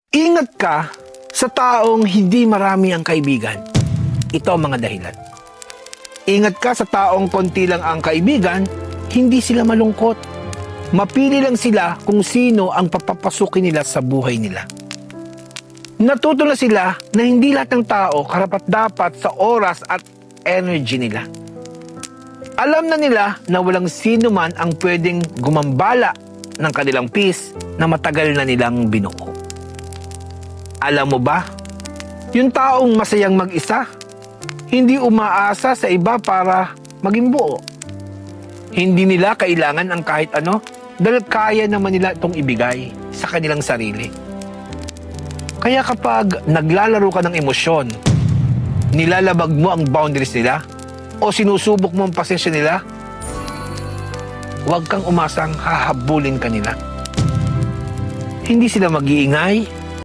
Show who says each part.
Speaker 1: Ingat ka sa taong hindi marami ang kaibigan. Ito ang mga dahilan. Ingat ka sa taong konti lang ang kaibigan, hindi sila malungkot. Mapili lang sila kung sino ang papapasukin nila sa buhay nila. Natuto na sila na hindi lahat ng tao karapat-dapat sa oras at energy nila. Alam na nila na walang sino man ang pwedeng gumambala ng kanilang peace na matagal na nilang binuo. Alam mo ba, yung taong masayang mag-isa, hindi umaasa sa iba para maging buo. Hindi nila kailangan ang kahit ano dahil kaya naman nila itong ibigay sa kanilang sarili. Kaya kapag naglalaro ka ng emosyon, nilalabag mo ang boundaries nila o sinusubok mo ang pasensya nila, huwag kang umasang hahabulin ka nila. Hindi sila mag-iingay,